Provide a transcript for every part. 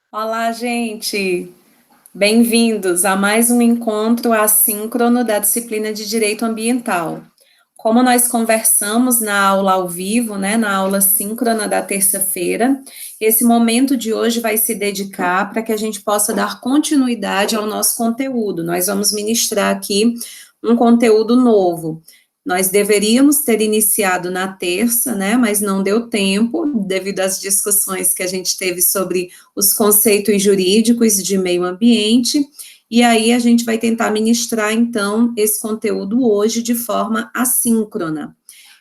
Olá, gente! Bem-vindos a mais um encontro assíncrono da disciplina de Direito Ambiental. Como nós conversamos na aula ao vivo, né, na aula síncrona da terça-feira, esse momento de hoje vai se dedicar para que a gente possa dar continuidade ao nosso conteúdo. Nós vamos ministrar aqui um conteúdo novo. Nós deveríamos ter iniciado na terça, né, mas não deu tempo, devido às discussões que a gente teve sobre os conceitos jurídicos de meio ambiente, e aí a gente vai tentar ministrar, então, esse conteúdo hoje de forma assíncrona.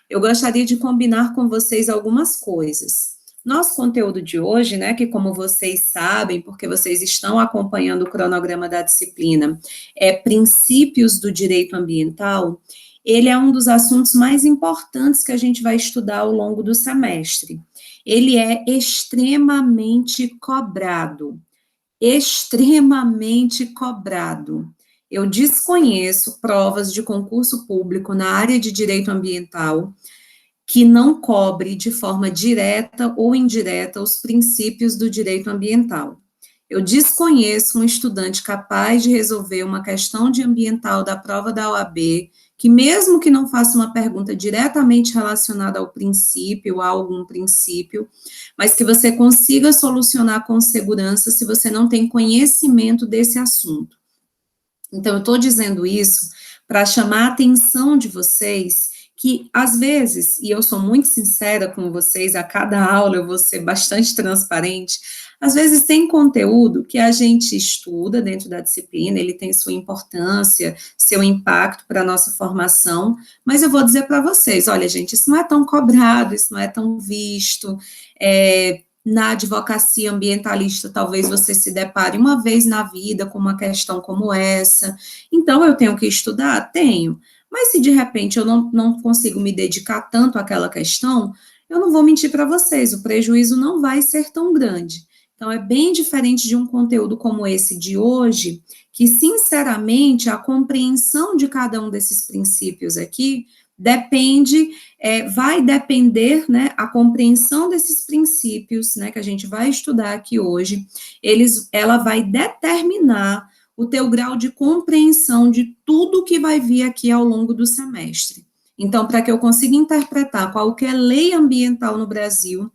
Eu gostaria de combinar com vocês algumas coisas. Nosso conteúdo de hoje, né, que como vocês sabem, porque vocês estão acompanhando o cronograma da disciplina, é Princípios do Direito Ambiental. Ele é um dos assuntos mais importantes que a gente vai estudar ao longo do semestre. Ele é extremamente cobrado, extremamente cobrado. Eu desconheço provas de concurso público na área de direito ambiental que não cobre de forma direta ou indireta os princípios do direito ambiental. Eu desconheço um estudante capaz de resolver uma questão de ambiental da prova da OAB, que mesmo que não faça uma pergunta diretamente relacionada ao princípio, a algum princípio, mas que você consiga solucionar com segurança se você não tem conhecimento desse assunto. Então, eu estou dizendo isso para chamar a atenção de vocês que, às vezes, e eu sou muito sincera com vocês, a cada aula eu vou ser bastante transparente, às vezes tem conteúdo que a gente estuda dentro da disciplina, ele tem sua importância, seu impacto para a nossa formação, mas eu vou dizer para vocês, olha, gente, isso não é tão cobrado, isso não é tão visto, na advocacia ambientalista, talvez você se depare uma vez na vida com uma questão como essa. Então, eu tenho que estudar? Tenho. Mas se de repente eu não consigo me dedicar tanto àquela questão, eu não vou mentir para vocês, o prejuízo não vai ser tão grande. Então, é bem diferente de um conteúdo como esse de hoje, que, sinceramente, a compreensão de cada um desses princípios aqui depende, vai depender, né, a compreensão desses princípios, né, que a gente vai estudar aqui hoje, ela vai determinar o teu grau de compreensão de tudo que vai vir aqui ao longo do semestre. Então, para que eu consiga interpretar qualquer lei ambiental no Brasil,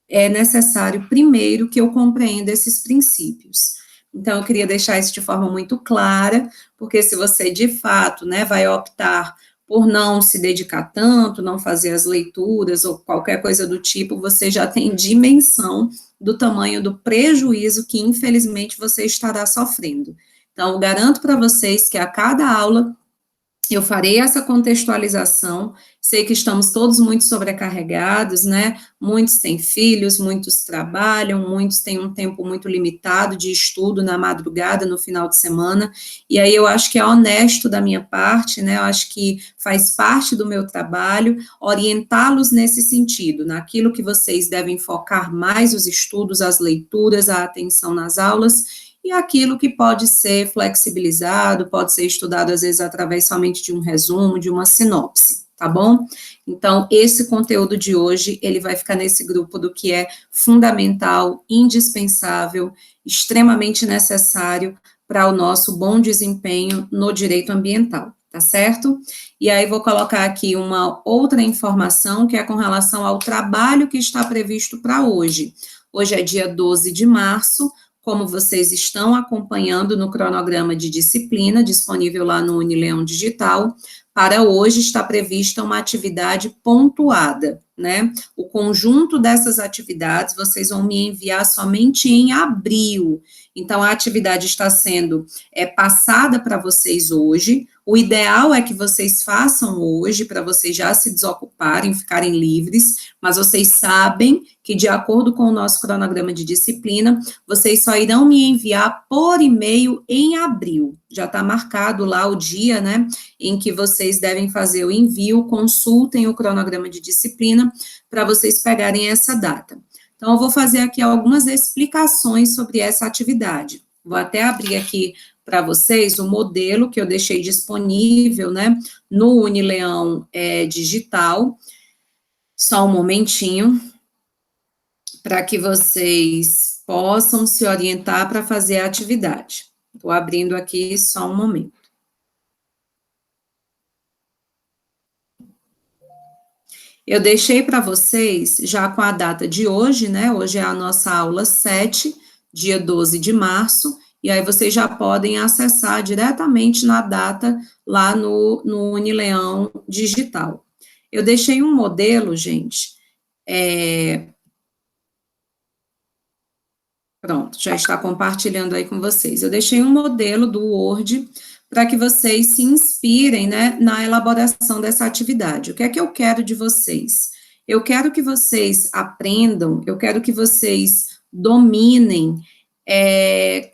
é necessário primeiro que eu compreenda esses princípios. Então, eu queria deixar isso de forma muito clara, porque se você, de fato, né, vai optar por não se dedicar tanto, não fazer as leituras ou qualquer coisa do tipo, você já tem dimensão do tamanho do prejuízo que, infelizmente, você estará sofrendo. Então, eu garanto para vocês que a cada aula eu farei essa contextualização. Sei que estamos todos muito sobrecarregados, né? Muitos têm filhos, muitos trabalham, muitos têm um tempo muito limitado de estudo na madrugada, no final de semana, e aí eu acho que é honesto da minha parte, né? Eu acho que faz parte do meu trabalho orientá-los nesse sentido, naquilo que vocês devem focar mais os estudos, as leituras, a atenção nas aulas, e aquilo que pode ser flexibilizado, pode ser estudado, às vezes, através somente de um resumo, de uma sinopse, tá bom? Então, esse conteúdo de hoje, ele vai ficar nesse grupo do que é fundamental, indispensável, extremamente necessário para o nosso bom desempenho no direito ambiental, tá certo? E aí, vou colocar aqui uma outra informação, que é com relação ao trabalho que está previsto para hoje. Hoje é dia 12 de março, como vocês estão acompanhando no cronograma de disciplina, disponível lá no Unileão Digital, para hoje está prevista uma atividade pontuada, né? O conjunto dessas atividades vocês vão me enviar somente em abril. Então, a atividade está sendo passada para vocês hoje. O ideal é que vocês façam hoje, para vocês já se desocuparem, ficarem livres, mas vocês sabem que, de acordo com o nosso cronograma de disciplina, vocês só irão me enviar por e-mail em abril. Já está marcado lá o dia, né, em que vocês devem fazer o envio, consultem o cronograma de disciplina para vocês pegarem essa data. Então, eu vou fazer aqui algumas explicações sobre essa atividade. Vou até abrir aqui para vocês o modelo que eu deixei disponível, né, no Unileão Digital. Só um momentinho, para que vocês possam se orientar para fazer a atividade. Estou abrindo aqui só um momento. Eu deixei para vocês, já com a data de hoje, né? Hoje é a nossa aula 7, dia 12 de março, e aí vocês já podem acessar diretamente na data lá no Unileão Digital. Eu deixei um modelo, gente, pronto, já está compartilhando aí com vocês. Eu deixei um modelo do Word para que vocês se inspirem, né, na elaboração dessa atividade. O que é que eu quero de vocês? Eu quero que vocês aprendam, eu quero que vocês dominem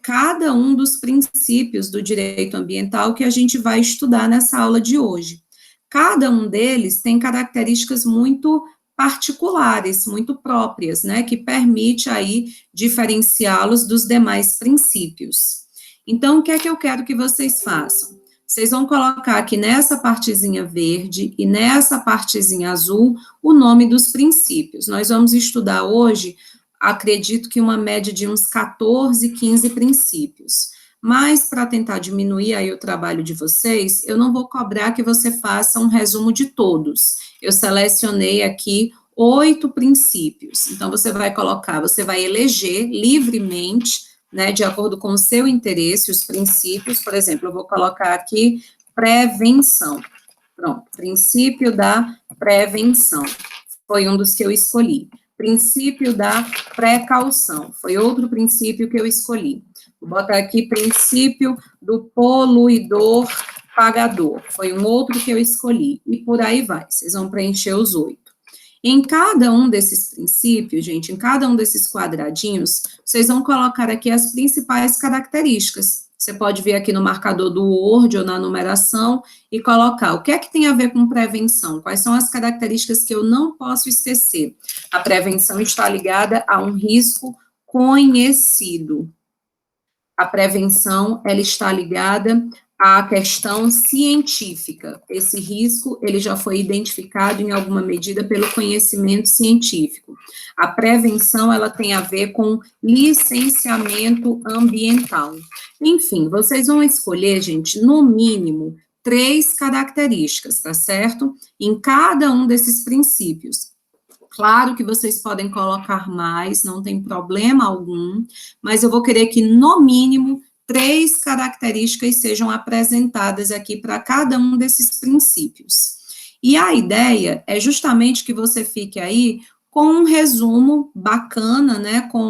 cada um dos princípios do direito ambiental que a gente vai estudar nessa aula de hoje. Cada um deles tem características muito particulares, muito próprias, né, que permite aí diferenciá-los dos demais princípios. Então, o que é que eu quero que vocês façam? Vocês vão colocar aqui nessa partezinha verde e nessa partezinha azul o nome dos princípios. Nós vamos estudar hoje, acredito que uma média de uns 14, 15 princípios. Mas, para tentar diminuir aí o trabalho de vocês, eu não vou cobrar que você faça um resumo de todos. Eu selecionei aqui 8 princípios. Então, você vai colocar, você vai eleger livremente, né, de acordo com o seu interesse, os princípios. Por exemplo, eu vou colocar aqui prevenção. Pronto, princípio da prevenção. Foi um dos que eu escolhi. Princípio da precaução. Foi outro princípio que eu escolhi. Vou botar aqui princípio do poluidor pagador. Foi um outro que eu escolhi. E por aí vai. Vocês vão preencher os 8. Em cada um desses princípios, gente, em cada um desses quadradinhos, vocês vão colocar aqui as principais características. Você pode ver aqui no marcador do Word ou na numeração e colocar o que é que tem a ver com prevenção, quais são as características que eu não posso esquecer. A prevenção está ligada a um risco conhecido. A prevenção, ela está ligada à questão científica. Esse risco, ele já foi identificado em alguma medida pelo conhecimento científico. A prevenção, ela tem a ver com licenciamento ambiental. Enfim, vocês vão escolher, gente, no mínimo 3 características, tá certo? Em cada um desses princípios. Claro que vocês podem colocar mais, não tem problema algum, mas eu vou querer que, no mínimo, 3 características sejam apresentadas aqui para cada um desses princípios. E a ideia é justamente que você fique aí com um resumo bacana, né, com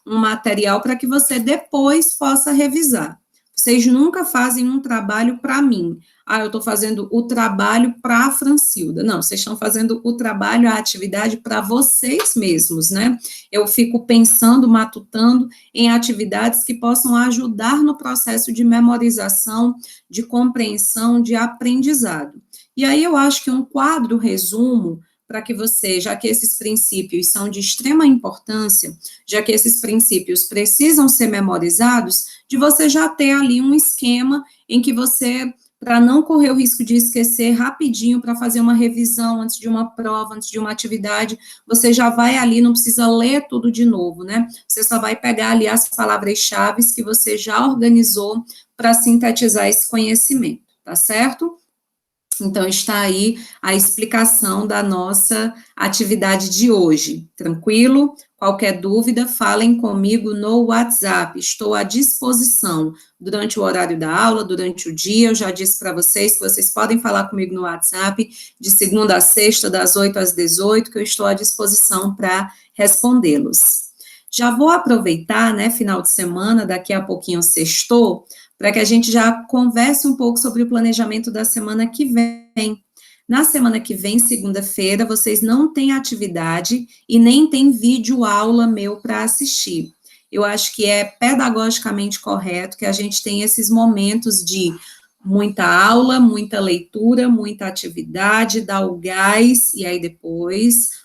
um material para que você depois possa revisar. Vocês nunca fazem um trabalho para mim. Eu estou fazendo o trabalho para a Francilda. Não, vocês estão fazendo o trabalho, a atividade para vocês mesmos, né? Eu fico pensando, matutando em atividades que possam ajudar no processo de memorização, de compreensão, de aprendizado. E aí eu acho que um quadro resumo para que você, já que esses princípios são de extrema importância, já que esses princípios precisam ser memorizados, de você já ter ali um esquema em que você, para não correr o risco de esquecer rapidinho, para fazer uma revisão antes de uma prova, antes de uma atividade, você já vai ali, não precisa ler tudo de novo, né? Você só vai pegar ali as palavras-chave que você já organizou para sintetizar esse conhecimento, tá certo? Então, está aí a explicação da nossa atividade de hoje, tranquilo? Qualquer dúvida, falem comigo no WhatsApp, estou à disposição durante o horário da aula, durante o dia, eu já disse para vocês que vocês podem falar comigo no WhatsApp, de segunda a sexta, das 8 às 18, que eu estou à disposição para respondê-los. Já vou aproveitar, né, final de semana, daqui a pouquinho sextou, para que a gente já converse um pouco sobre o planejamento da semana que vem. Na semana que vem, segunda-feira, vocês não têm atividade e nem tem vídeo aula meu para assistir. Eu acho que é pedagogicamente correto que a gente tenha esses momentos de muita aula, muita leitura, muita atividade, dar o gás, e aí depois,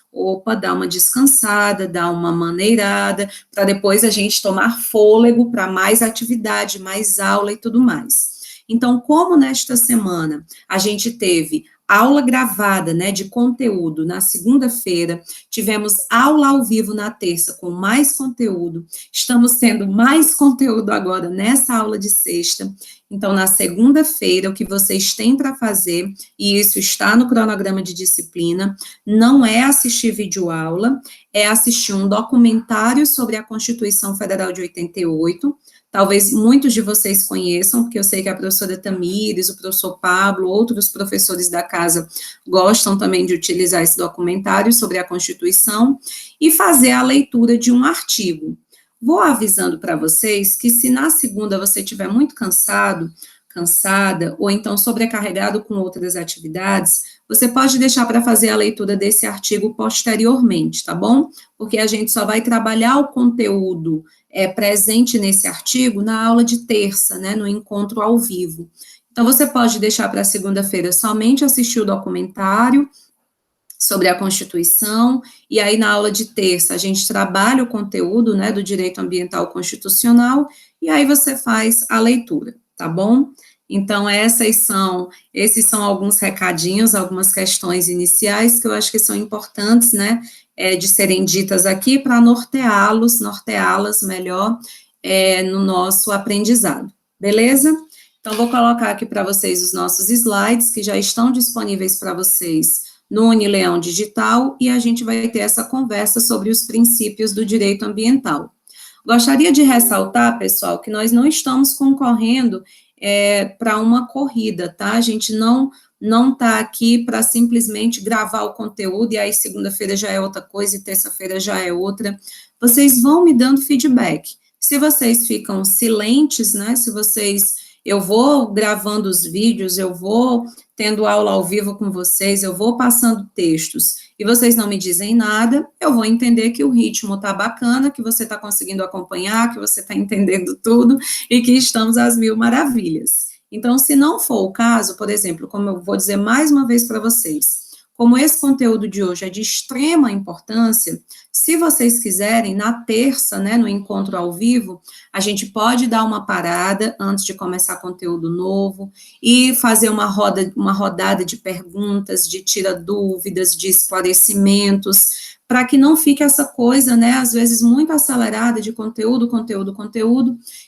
dá uma descansada, dá uma maneirada, para depois a gente tomar fôlego para mais atividade, mais aula e tudo mais. Então, como nesta semana a gente teve aula gravada, né, de conteúdo na segunda-feira, tivemos aula ao vivo na terça com mais conteúdo, estamos tendo mais conteúdo agora nessa aula de sexta. Então, na segunda-feira, o que vocês têm para fazer, e isso está no cronograma de disciplina, não é assistir videoaula, é assistir um documentário sobre a Constituição Federal de 88. Talvez muitos de vocês conheçam, porque eu sei que a professora Tamires, o professor Pablo, outros professores da casa gostam também de utilizar esse documentário sobre a Constituição, e fazer a leitura de um artigo. Vou avisando para vocês que se na segunda você estiver muito cansado, cansada, ou então sobrecarregado com outras atividades, você pode deixar para fazer a leitura desse artigo posteriormente, tá bom? Porque a gente só vai trabalhar o conteúdo presente nesse artigo na aula de terça, né, no encontro ao vivo. Então, você pode deixar para segunda-feira somente assistir o documentário sobre a Constituição, e aí na aula de terça a gente trabalha o conteúdo, né, do direito ambiental constitucional, e aí você faz a leitura, tá bom? Então, esses são alguns recadinhos, algumas questões iniciais que eu acho que são importantes, né, de serem ditas aqui para norteá-las melhor no nosso aprendizado, beleza? Então, vou colocar aqui para vocês os nossos slides, que já estão disponíveis para vocês no Unileão Digital, e a gente vai ter essa conversa sobre os princípios do direito ambiental. Gostaria de ressaltar, pessoal, que nós não estamos concorrendo para uma corrida, tá? A gente não está aqui para simplesmente gravar o conteúdo e aí segunda-feira já é outra coisa e terça-feira já é outra. Vocês vão me dando feedback. Se vocês ficam silentes, né? Eu vou gravando os vídeos, eu vou tendo aula ao vivo com vocês, eu vou passando textos e vocês não me dizem nada, eu vou entender que o ritmo tá bacana, que você está conseguindo acompanhar, que você está entendendo tudo e que estamos às mil maravilhas. Então, se não for o caso, por exemplo, como eu vou dizer mais uma vez para vocês, como esse conteúdo de hoje é de extrema importância, se vocês quiserem, na terça, né, no encontro ao vivo, a gente pode dar uma parada antes de começar conteúdo novo e fazer uma rodada de perguntas, de tira dúvidas, de esclarecimentos, para que não fique essa coisa, né, às vezes muito acelerada de conteúdo,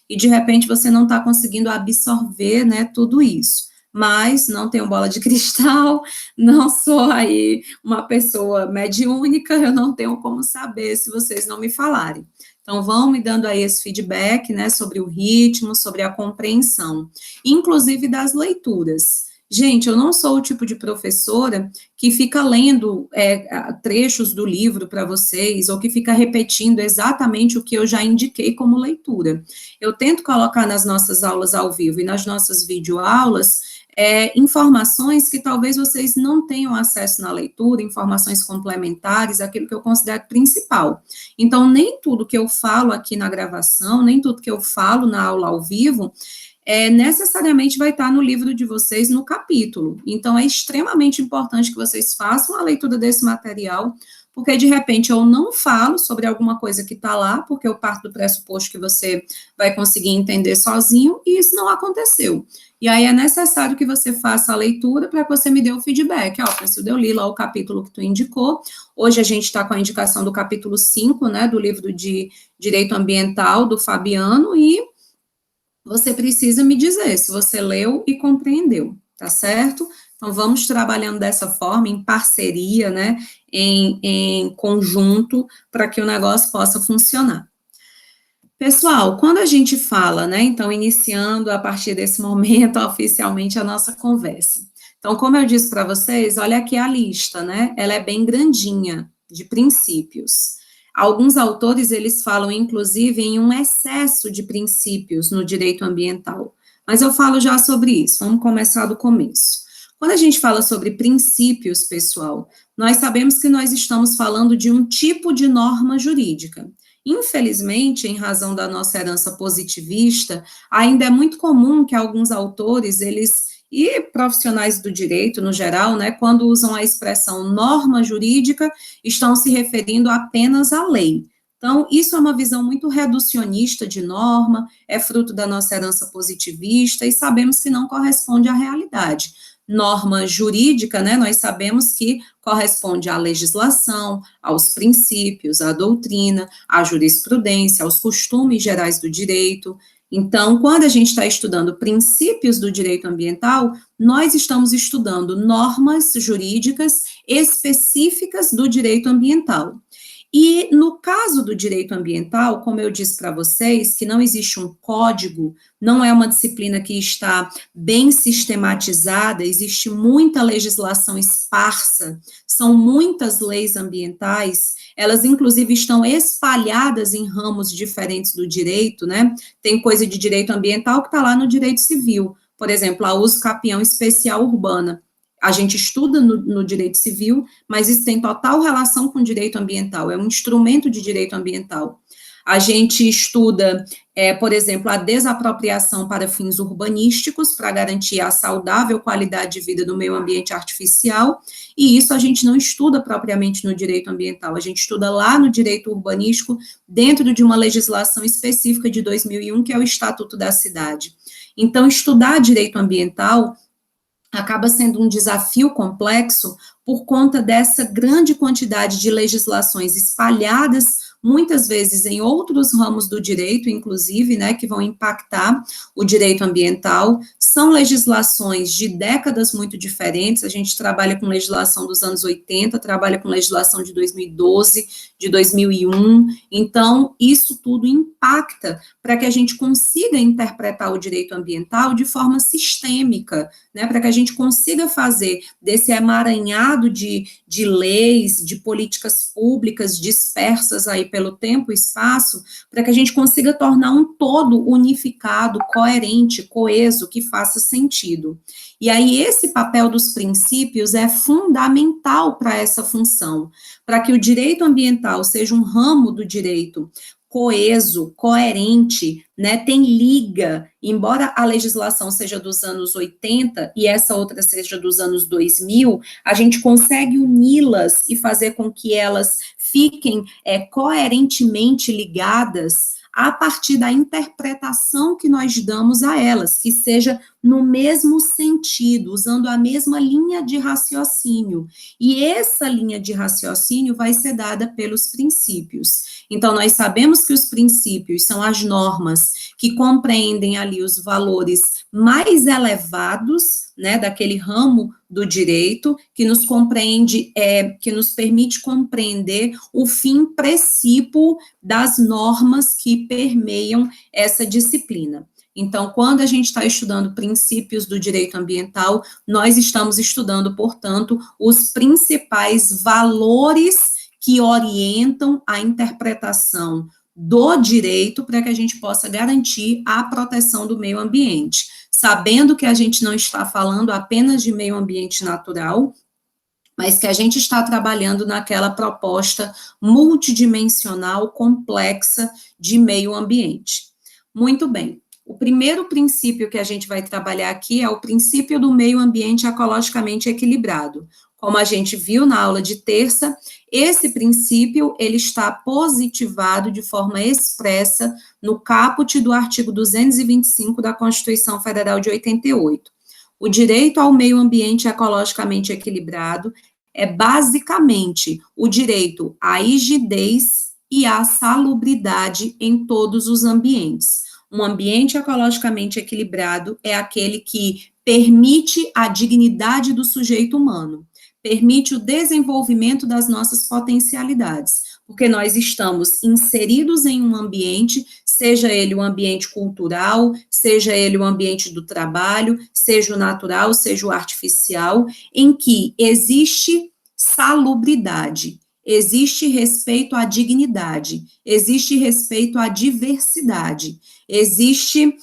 e de repente você não está conseguindo absorver, né, tudo isso. Mas não tenho bola de cristal, não sou aí uma pessoa mediúnica, eu não tenho como saber se vocês não me falarem. Então, vão me dando aí esse feedback, né, sobre o ritmo, sobre a compreensão, inclusive das leituras. Gente, eu não sou o tipo de professora que fica lendo trechos do livro para vocês, ou que fica repetindo exatamente o que eu já indiquei como leitura. Eu tento colocar nas nossas aulas ao vivo e nas nossas videoaulas informações que talvez vocês não tenham acesso na leitura, informações complementares, aquilo que eu considero principal. Então, nem tudo que eu falo aqui na gravação, nem tudo que eu falo na aula ao vivo, necessariamente vai estar no livro de vocês, no capítulo. Então, é extremamente importante que vocês façam a leitura desse material, porque, de repente, eu não falo sobre alguma coisa que está lá, porque eu parto do pressuposto que você vai conseguir entender sozinho, e isso não aconteceu. E aí é necessário que você faça a leitura para que você me dê o feedback. Ó, Priscila, eu li lá o capítulo que tu indicou. Hoje a gente está com a indicação do capítulo 5, né, do livro de Direito Ambiental, do Fabiano, e você precisa me dizer se você leu e compreendeu, tá certo? Então, vamos trabalhando dessa forma, em parceria, né, em conjunto, para que o negócio possa funcionar. Pessoal, quando a gente fala, né, então, iniciando a partir desse momento, oficialmente, a nossa conversa. Então, como eu disse para vocês, olha aqui a lista, né, ela é bem grandinha, de princípios. Alguns autores, eles falam, inclusive, em um excesso de princípios no direito ambiental, mas eu falo já sobre isso, vamos começar do começo. Quando a gente fala sobre princípios, pessoal, nós sabemos que nós estamos falando de um tipo de norma jurídica. Infelizmente, em razão da nossa herança positivista, ainda é muito comum que alguns autores, e profissionais do direito, no geral, né, quando usam a expressão norma jurídica, estão se referindo apenas à lei. Então, isso é uma visão muito reducionista de norma, é fruto da nossa herança positivista, e sabemos que não corresponde à realidade. norma jurídica, né, nós sabemos que corresponde à legislação, aos princípios, à doutrina, à jurisprudência, aos costumes gerais do direito. Então, quando a gente está estudando princípios do direito ambiental, nós estamos estudando normas jurídicas específicas do direito ambiental. E no caso do direito ambiental, como eu disse para vocês, que não existe um código, não é uma disciplina que está bem sistematizada, existe muita legislação esparsa, são muitas leis ambientais, elas inclusive estão espalhadas em ramos diferentes do direito, né? Tem coisa de direito ambiental que está lá no direito civil, por exemplo, a uso capião especial urbana. A gente estuda no direito civil, mas isso tem total relação com o direito ambiental, é um instrumento de direito ambiental. A gente estuda, por exemplo, a desapropriação para fins urbanísticos, para garantir a saudável qualidade de vida no meio ambiente artificial, e isso a gente não estuda propriamente no direito ambiental, a gente estuda lá no direito urbanístico, dentro de uma legislação específica de 2001, que é o Estatuto da Cidade. Então, estudar direito ambiental acaba sendo um desafio complexo por conta dessa grande quantidade de legislações espalhadas, muitas vezes em outros ramos do direito, inclusive, né, que vão impactar o direito ambiental. São legislações de décadas muito diferentes, a gente trabalha com legislação dos anos 80, trabalha com legislação de 2012, de 2001, então isso tudo impacta para que a gente consiga interpretar o direito ambiental de forma sistêmica, né, para que a gente consiga fazer desse emaranhado de leis, de políticas públicas dispersas aí pelo tempo e espaço, para que a gente consiga tornar um todo unificado, coerente, coeso, que faça sentido. E aí esse papel dos princípios é fundamental para essa função, para que o direito ambiental seja um ramo do direito coeso, coerente, né, tem liga, embora a legislação seja dos anos 80 e essa outra seja dos anos 2000, a gente consegue uni-las e fazer com que elas fiquem coerentemente ligadas a partir da interpretação que nós damos a elas, que seja no mesmo sentido, usando a mesma linha de raciocínio. E essa linha de raciocínio vai ser dada pelos princípios. Então, nós sabemos que os princípios são as normas que compreendem ali os valores mais elevados, né, daquele ramo do direito, que nos compreende, que nos permite compreender o fim precípuo das normas que permeiam essa disciplina. Então, quando a gente está estudando princípios do direito ambiental, nós estamos estudando, portanto, os principais valores que orientam a interpretação do direito para que a gente possa garantir a proteção do meio ambiente, sabendo que a gente não está falando apenas de meio ambiente natural, mas que a gente está trabalhando naquela proposta multidimensional, complexa de meio ambiente. Muito bem. O primeiro princípio que a gente vai trabalhar aqui é o princípio do meio ambiente ecologicamente equilibrado. Como a gente viu na aula de terça, esse princípio, ele está positivado de forma expressa no caput do artigo 225 da Constituição Federal de 88. O direito ao meio ambiente ecologicamente equilibrado é basicamente o direito à rigidez e à salubridade em todos os ambientes. Um ambiente ecologicamente equilibrado é aquele que permite a dignidade do sujeito humano, permite o desenvolvimento das nossas potencialidades, porque nós estamos inseridos em um ambiente, seja ele o ambiente cultural, seja ele o ambiente do trabalho, seja o natural, seja o artificial, em que existe salubridade, existe respeito à dignidade, existe respeito à diversidade, existe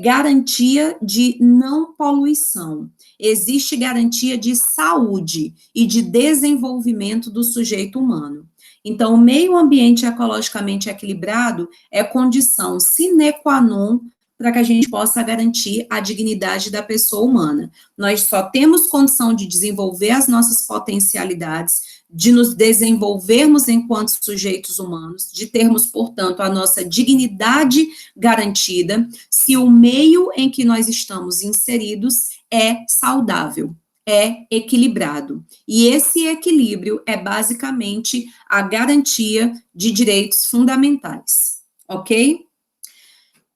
garantia de não poluição, existe garantia de saúde e de desenvolvimento do sujeito humano. Então, o meio ambiente ecologicamente equilibrado é condição sine qua non para que a gente possa garantir a dignidade da pessoa humana. Nós só temos condição de desenvolver as nossas potencialidades, de nos desenvolvermos enquanto sujeitos humanos, de termos, portanto, a nossa dignidade garantida, se o meio em que nós estamos inseridos é saudável. é equilibrado. E esse equilíbrio é basicamente a garantia de direitos fundamentais, ok?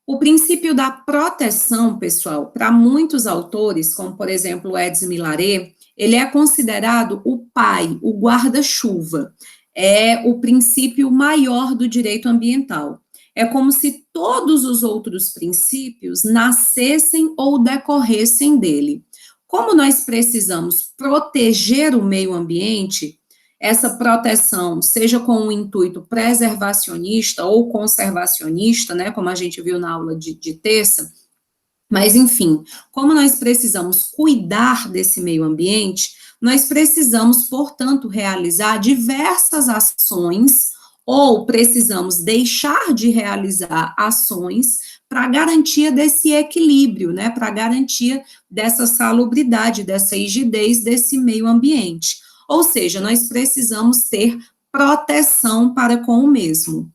O princípio da proteção, pessoal, para muitos autores, como por exemplo Edson Milaret, ele é considerado o pai, o guarda-chuva, é o princípio maior do direito ambiental. É como se todos os outros princípios nascessem ou decorressem dele. Como nós precisamos proteger o meio ambiente, essa proteção, seja com um intuito preservacionista ou conservacionista, né, como a gente viu na aula de terça, mas enfim, como nós precisamos cuidar desse meio ambiente, nós precisamos, portanto, realizar diversas ações ou precisamos deixar de realizar ações para garantia desse equilíbrio, né, para garantia dessa salubridade, dessa rigidez desse meio ambiente. Ou seja, nós precisamos ter proteção para com o mesmo.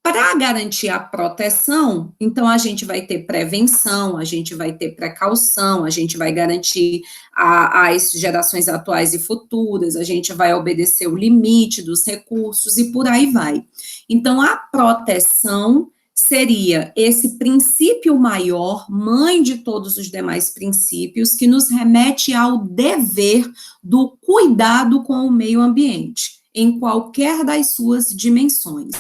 Para garantir a proteção, então a gente vai ter prevenção, a gente vai ter precaução, a gente vai garantir as gerações atuais e futuras, a gente vai obedecer o limite dos recursos e por aí vai. Então, a proteção seria esse princípio maior, mãe de todos os demais princípios, que nos remete ao dever do cuidado com o meio ambiente, em qualquer das suas dimensões.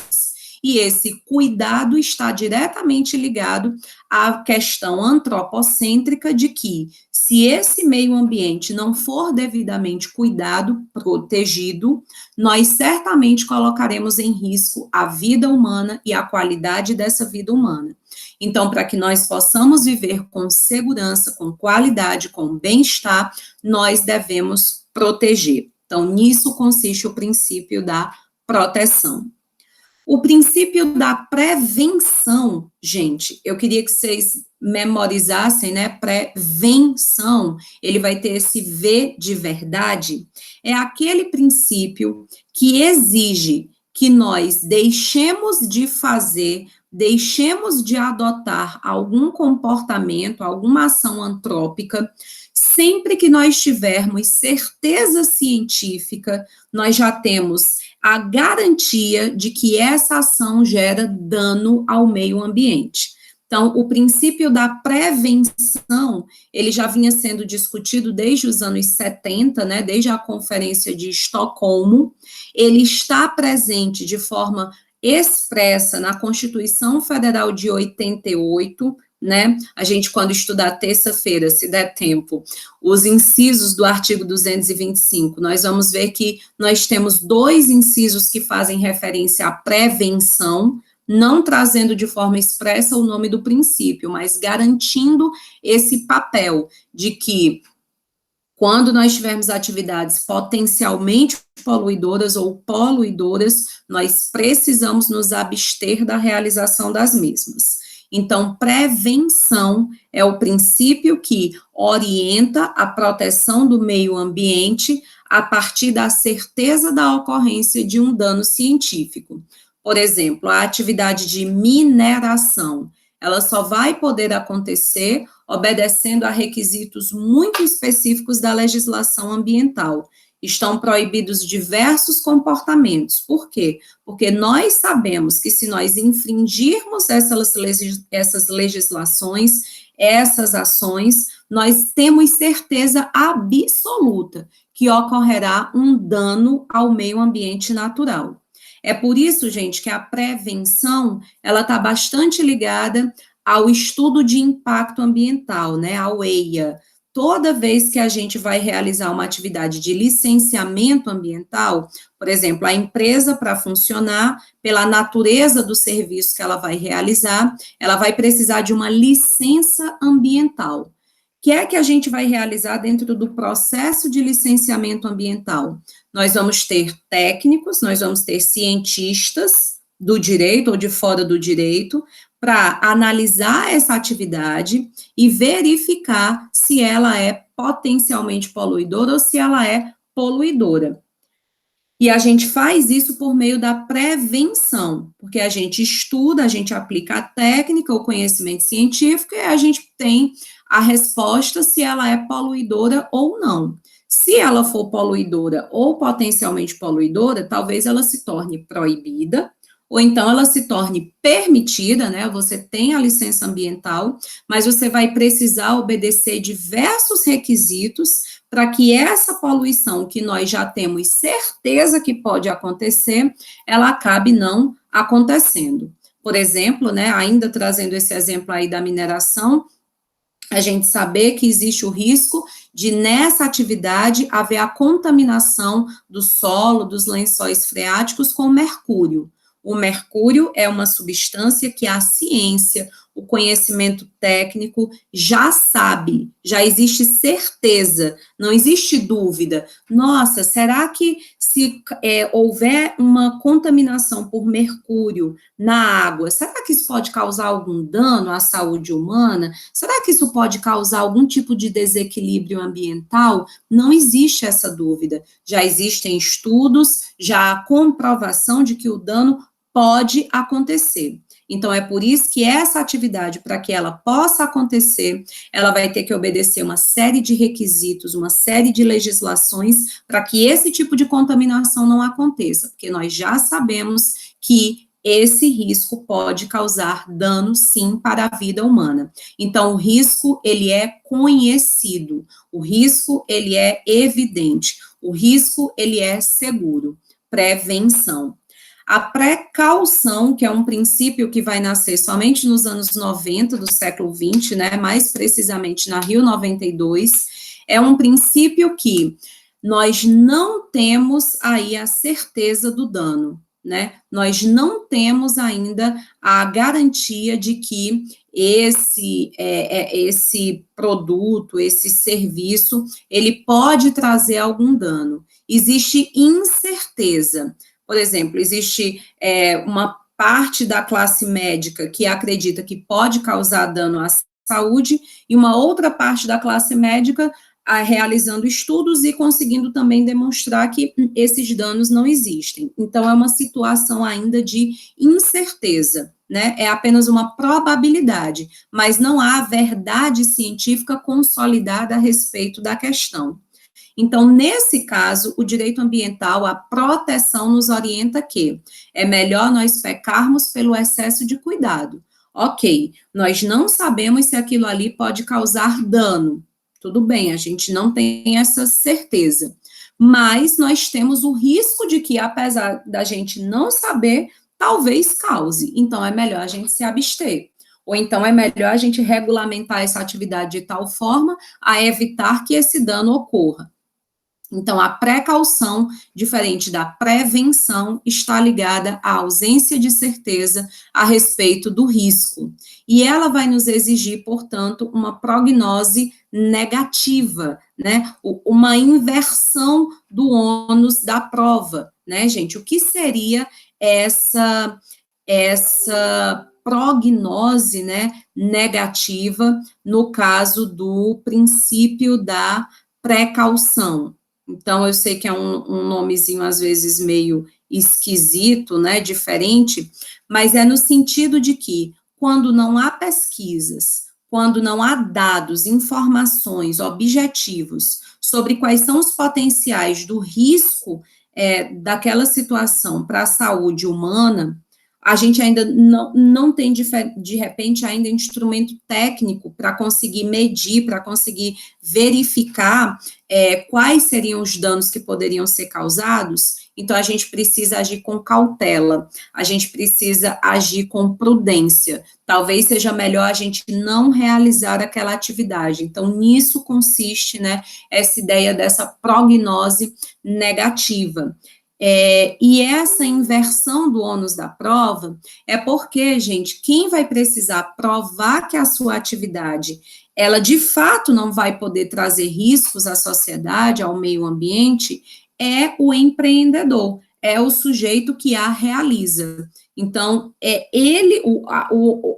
E esse cuidado está diretamente ligado à questão antropocêntrica de que, se esse meio ambiente não for devidamente cuidado, protegido, nós certamente colocaremos em risco a vida humana e a qualidade dessa vida humana. Então, para que nós possamos viver com segurança, com qualidade, com bem-estar, nós devemos proteger. Então, nisso consiste o princípio da proteção. O princípio da prevenção, gente, eu queria que vocês memorizassem, né? Prevenção, ele vai ter esse V de verdade, é aquele princípio que exige que nós deixemos de fazer, deixemos de adotar algum comportamento, alguma ação antrópica, sempre que nós tivermos certeza científica, nós já temos a garantia de que essa ação gera dano ao meio ambiente. Então, o princípio da prevenção, ele já vinha sendo discutido desde os anos 70, né, desde a Conferência de Estocolmo, ele está presente de forma expressa na Constituição Federal de 88, né, a gente quando estudar terça-feira, se der tempo, os incisos do artigo 225, nós vamos ver que nós temos 2 incisos que fazem referência à prevenção, não trazendo de forma expressa o nome do princípio, mas garantindo esse papel de que, quando nós tivermos atividades potencialmente poluidoras ou poluidoras, nós precisamos nos abster da realização das mesmas. Então, prevenção é o princípio que orienta a proteção do meio ambiente a partir da certeza da ocorrência de um dano científico. Por exemplo, a atividade de mineração, ela só vai poder acontecer obedecendo a requisitos muito específicos da legislação ambiental. Estão proibidos diversos comportamentos. Por quê? Porque nós sabemos que se nós infringirmos essas legislações, essas ações, nós temos certeza absoluta que ocorrerá um dano ao meio ambiente natural. É por isso, gente, que a prevenção, ela está bastante ligada ao estudo de impacto ambiental, né, ao EIA. Toda vez que a gente vai realizar uma atividade de licenciamento ambiental, por exemplo, a empresa, para funcionar, pela natureza do serviço que ela vai ela vai precisar de uma licença ambiental. O que é que a gente vai realizar dentro do processo de licenciamento ambiental? Nós vamos ter técnicos, nós vamos ter cientistas do direito ou de fora do direito, para analisar essa atividade e verificar se ela é potencialmente poluidora ou se ela é poluidora. E a gente faz isso por meio da prevenção, porque a gente estuda, a gente aplica a técnica, o conhecimento científico, e a gente tem a resposta se ela é poluidora ou não. Se ela for poluidora ou potencialmente poluidora, talvez ela se torne proibida, ou então ela se torne permitida, né? Você tem a licença ambiental, mas você vai precisar obedecer diversos requisitos para que essa poluição que nós já temos certeza que pode acontecer, ela acabe não acontecendo. Por exemplo, né, ainda trazendo esse exemplo aí da mineração, a gente saber que existe o risco de, nessa atividade, haver a contaminação do solo, dos lençóis freáticos com mercúrio. O mercúrio é uma substância que a ciência, o conhecimento técnico já sabe, já existe certeza, não existe dúvida. Nossa, será que se houver uma contaminação por mercúrio na água, será que isso pode causar algum dano à saúde humana? Será que isso pode causar algum tipo de desequilíbrio ambiental? Não existe essa dúvida. Já existem estudos, já há comprovação de que o dano pode acontecer. Então, é por isso que essa atividade, para que ela possa acontecer, ela vai ter que obedecer uma série de requisitos, uma série de legislações, para que esse tipo de contaminação não aconteça, porque nós já sabemos que esse risco pode causar dano, sim, para a vida humana. Então, o risco, ele é conhecido, o risco, ele é evidente, o risco, ele é seguro. Prevenção. A precaução, que é um princípio que vai nascer somente nos anos 90 do século 20, né, mais precisamente na Rio 92, é um princípio que nós não temos aí a certeza do dano, né? Nós não temos ainda a garantia de que esse produto, esse serviço, ele pode trazer algum dano. Existe incerteza. Por exemplo, existe uma parte da classe médica que acredita que pode causar dano à saúde e uma outra parte da classe médica realizando estudos e conseguindo também demonstrar que esses danos não existem. Então, é uma situação ainda de incerteza, né? É apenas uma probabilidade, mas não há verdade científica consolidada a respeito da questão. Então, nesse caso, o direito ambiental, a proteção nos orienta que é melhor nós pecarmos pelo excesso de cuidado. Ok, nós não sabemos se aquilo ali pode causar dano. Tudo bem, a gente não tem essa certeza. Mas nós temos o risco de que, apesar da gente não saber, talvez cause. Então, é melhor a gente se abster. Ou então é melhor a gente regulamentar essa atividade de tal forma a evitar que esse dano ocorra. Então, a precaução, diferente da prevenção, está ligada à ausência de certeza a respeito do risco. E ela vai nos exigir, portanto, uma prognose negativa, né? Uma inversão do ônus da prova, né, gente? O que seria essa prognose, né, negativa no caso do princípio da precaução? Então, eu sei que é um nomezinho, às vezes, meio esquisito, né, diferente, mas é no sentido de que, quando não há pesquisas, quando não há dados, informações, objetivos sobre quais são os potenciais do risco daquela situação para a saúde humana, a gente ainda não tem, de repente, ainda instrumento técnico para conseguir medir, para conseguir verificar quais seriam os danos que poderiam ser causados. Então, a gente precisa agir com cautela, a gente precisa agir com prudência. Talvez seja melhor a gente não realizar aquela atividade. Então, nisso consiste, né, essa ideia dessa prognose negativa. E essa inversão do ônus da prova é porque, gente, quem vai precisar provar que a sua atividade, ela de fato não vai poder trazer riscos à sociedade, ao meio ambiente, é o empreendedor, é o sujeito que a realiza. Então, é ele,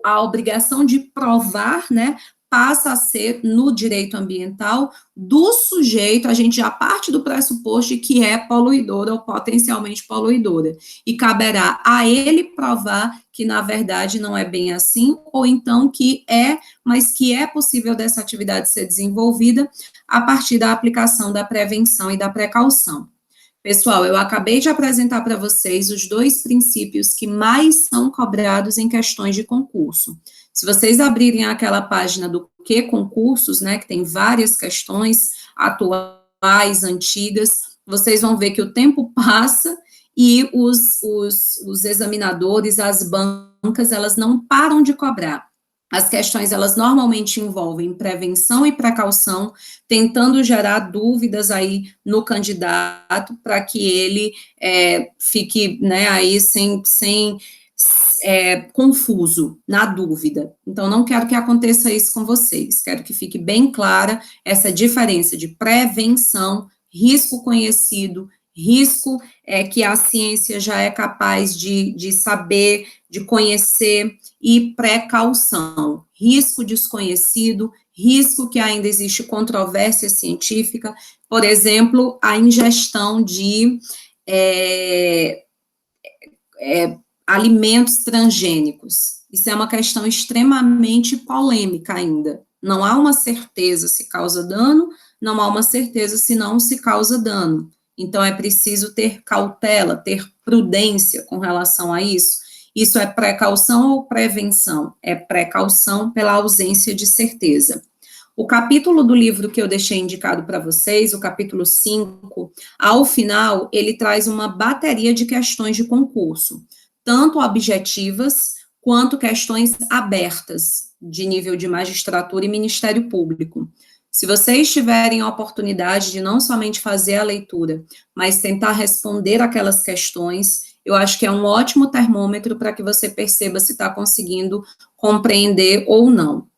a obrigação de provar, né, passa a ser, no direito ambiental, do sujeito, a gente já parte do pressuposto de que é poluidora ou potencialmente poluidora, e caberá a ele provar que, na verdade, não é bem assim, ou então que é, mas que é possível dessa atividade ser desenvolvida a partir da aplicação da prevenção e da precaução. Pessoal, eu acabei de apresentar para vocês os 2 princípios que mais são cobrados em questões de concurso. Se vocês abrirem aquela página do que concursos, né, que tem várias questões atuais, antigas, vocês vão ver que o tempo passa e os examinadores, as bancas, elas não param de cobrar. As questões, elas normalmente envolvem prevenção e precaução, tentando gerar dúvidas aí no candidato, para que ele fique, né, aí sem confuso, na dúvida. Então, não quero que aconteça isso com vocês, quero que fique bem clara essa diferença de prevenção, risco conhecido, risco que a ciência já é capaz de saber, de conhecer, e precaução, risco desconhecido, risco que ainda existe controvérsia científica, por exemplo, a ingestão de alimentos transgênicos. Isso é uma questão extremamente polêmica ainda. Não há uma certeza se causa dano, não há uma certeza se não se causa dano. Então, é preciso ter cautela, ter prudência com relação a isso. Isso é precaução ou prevenção? É precaução pela ausência de certeza. O capítulo do livro que eu deixei indicado para vocês, o capítulo 5, ao final, ele traz uma bateria de questões de concurso, tanto objetivas quanto questões abertas, de nível de magistratura e Ministério Público. Se vocês tiverem a oportunidade de não somente fazer a leitura, mas tentar responder aquelas questões, eu acho que é um ótimo termômetro para que você perceba se está conseguindo compreender ou não.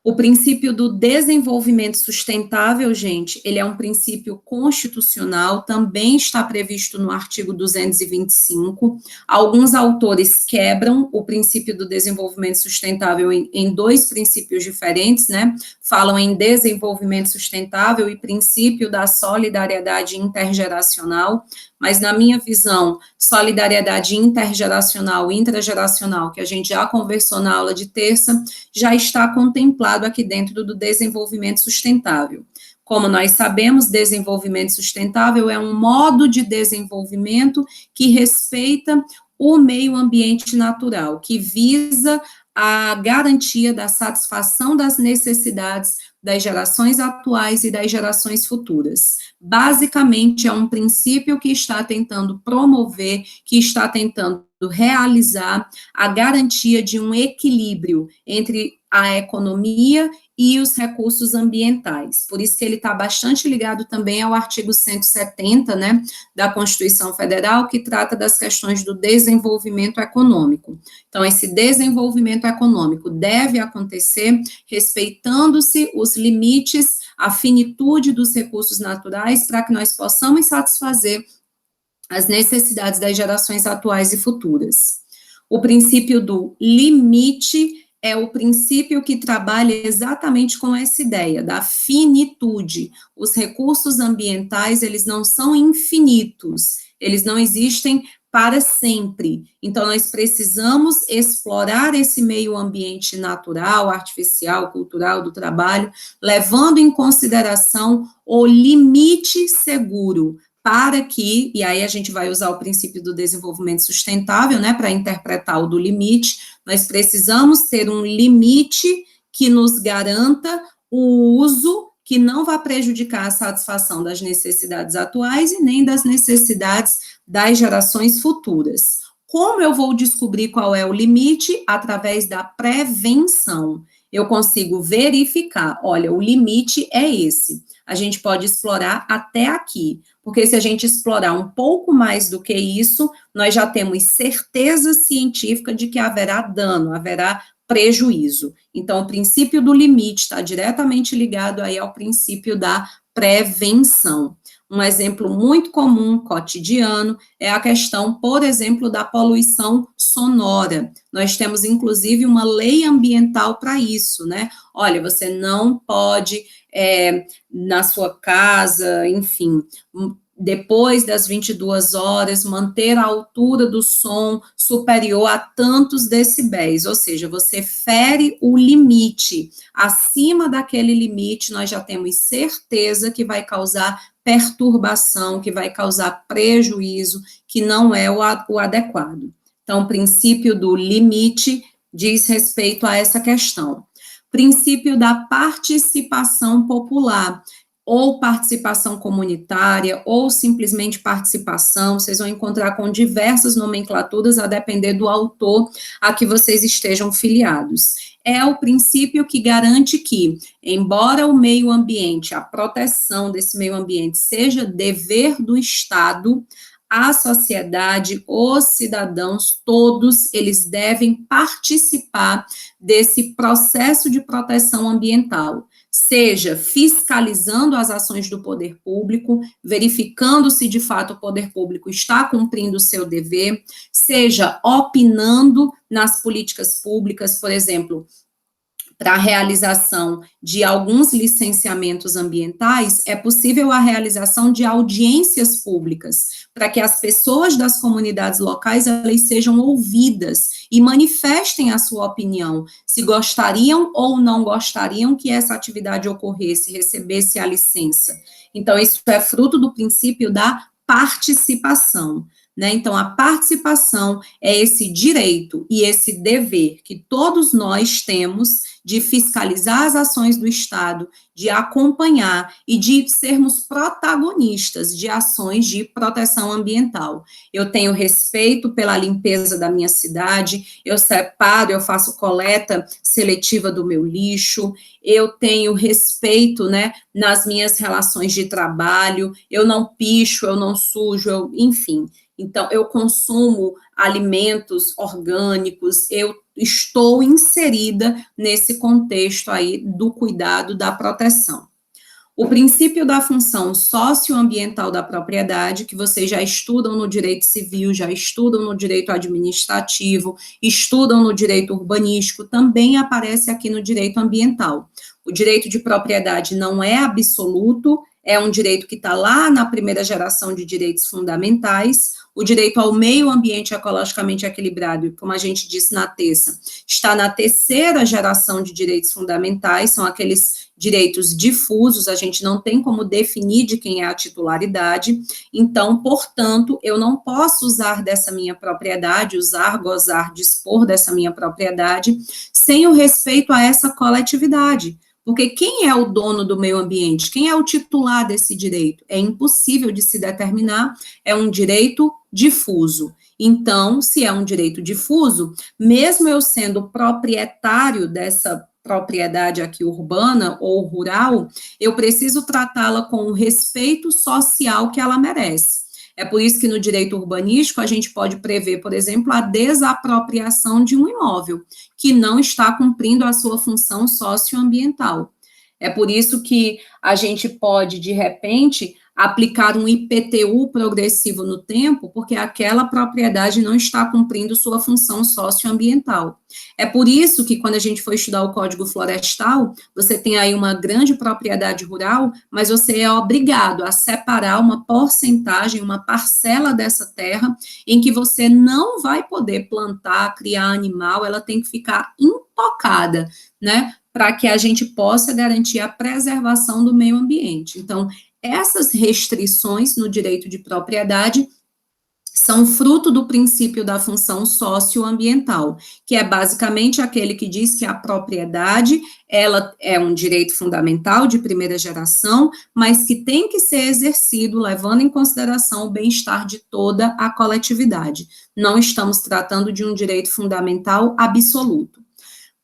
O princípio do desenvolvimento sustentável, gente, ele é um princípio constitucional, também está previsto no artigo 225. Alguns autores quebram o princípio do desenvolvimento sustentável em 2 princípios diferentes, né? Falam em desenvolvimento sustentável e princípio da solidariedade intergeracional, mas na minha visão, solidariedade intergeracional, intrageracional, que a gente já conversou na aula de terça, já está contemplado aqui dentro do desenvolvimento sustentável. Como nós sabemos, desenvolvimento sustentável é um modo de desenvolvimento que respeita o meio ambiente natural, que visa a garantia da satisfação das necessidades das gerações atuais e das gerações futuras. Basicamente, é um princípio que está tentando promover, que está tentando realizar a garantia de um equilíbrio entre a economia e os recursos ambientais. Por isso que ele está bastante ligado também ao artigo 170, né, da Constituição Federal, que trata das questões do desenvolvimento econômico. Então, esse desenvolvimento econômico deve acontecer respeitando-se os limites, a finitude dos recursos naturais, para que nós possamos satisfazer as necessidades das gerações atuais e futuras. O princípio do limite é o princípio que trabalha exatamente com essa ideia da finitude. Os recursos ambientais, eles não são infinitos, eles não existem para sempre. Então, nós precisamos explorar esse meio ambiente natural, artificial, cultural do trabalho, levando em consideração o limite seguro, para que, e aí a gente vai usar o princípio do desenvolvimento sustentável, né, para interpretar o do limite, nós precisamos ter um limite que nos garanta o uso que não vai prejudicar a satisfação das necessidades atuais e nem das necessidades das gerações futuras. Como eu vou descobrir qual é o limite? Através da prevenção. Eu consigo verificar, olha, o limite é esse. A gente pode explorar até aqui, porque se a gente explorar um pouco mais do que isso, nós já temos certeza científica de que haverá dano, haverá prejuízo. Então, o princípio do limite está diretamente ligado aí ao princípio da prevenção. Um exemplo muito comum, cotidiano, é a questão, por exemplo, da poluição sonora. Nós temos, inclusive, uma lei ambiental para isso, né? Olha, você não pode, na sua casa, enfim, depois das 22 horas, manter a altura do som superior a tantos decibéis, ou seja, você fere o limite. Acima daquele limite, nós já temos certeza que vai causar perturbação, que vai causar prejuízo, que não é o adequado. Então, o princípio do limite diz respeito a essa questão. Princípio da participação popular, ou participação comunitária, ou simplesmente participação, vocês vão encontrar com diversas nomenclaturas, a depender do autor a que vocês estejam filiados. É o princípio que garante que, embora o meio ambiente, a proteção desse meio ambiente seja dever do Estado, a sociedade, os cidadãos, todos eles devem participar desse processo de proteção ambiental, seja fiscalizando as ações do poder público, verificando se de fato o poder público está cumprindo o seu dever, seja opinando nas políticas públicas, por exemplo, para a realização de alguns licenciamentos ambientais, é possível a realização de audiências públicas, para que as pessoas das comunidades locais elas sejam ouvidas e manifestem a sua opinião, se gostariam ou não gostariam que essa atividade ocorresse, recebesse a licença. Então, isso é fruto do princípio da participação. Né? Então, a participação é esse direito e esse dever que todos nós temos de fiscalizar as ações do Estado, de acompanhar e de sermos protagonistas de ações de proteção ambiental. Eu tenho respeito pela limpeza da minha cidade, eu separo, eu faço coleta seletiva do meu lixo, eu tenho respeito, né, nas minhas relações de trabalho, eu não picho, eu não sujo, enfim. Então, eu consumo alimentos orgânicos, eu estou inserida nesse contexto aí do cuidado, da proteção. O princípio da função socioambiental da propriedade, que vocês já estudam no direito civil, já estudam no direito administrativo, estudam no direito urbanístico, também aparece aqui no direito ambiental. O direito de propriedade não é absoluto, é um direito que está lá na primeira geração de direitos fundamentais. O direito ao meio ambiente ecologicamente equilibrado, como a gente disse na terça, está na terceira geração de direitos fundamentais, são aqueles direitos difusos, a gente não tem como definir de quem é a titularidade, então, portanto, eu não posso usar dessa minha propriedade, usar, gozar, dispor dessa minha propriedade, sem o respeito a essa coletividade. Porque quem é o dono do meio ambiente? Quem é o titular desse direito? É impossível de se determinar, é um direito difuso. Então, se é um direito difuso, mesmo eu sendo proprietário dessa propriedade aqui urbana ou rural, eu preciso tratá-la com o respeito social que ela merece. É por isso que no direito urbanístico a gente pode prever, por exemplo, a desapropriação de um imóvel que não está cumprindo a sua função socioambiental. É por isso que a gente pode, de repente, aplicar um IPTU progressivo no tempo, porque aquela propriedade não está cumprindo sua função socioambiental. É por isso que, quando a gente for estudar o Código Florestal, você tem aí uma grande propriedade rural, mas você é obrigado a separar uma porcentagem, uma parcela dessa terra, em que você não vai poder plantar, criar animal, ela tem que ficar intocada, né? Para que a gente possa garantir a preservação do meio ambiente. Então, essas restrições no direito de propriedade são fruto do princípio da função socioambiental, que é basicamente aquele que diz que a propriedade, ela é um direito fundamental de primeira geração, mas que tem que ser exercido levando em consideração o bem-estar de toda a coletividade. Não estamos tratando de um direito fundamental absoluto.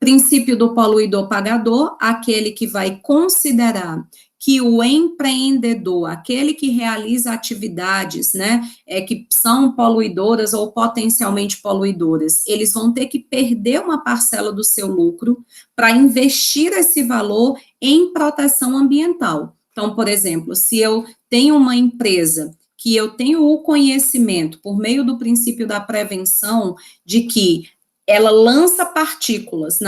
Princípio do poluidor-pagador, aquele que vai considerar que o empreendedor, aquele que realiza atividades, né, que são poluidoras ou potencialmente poluidoras, eles vão ter que perder uma parcela do seu lucro para investir esse valor em proteção ambiental. Então, por exemplo, se eu tenho uma empresa que eu tenho o conhecimento, por meio do princípio da prevenção, de que ela lança partículas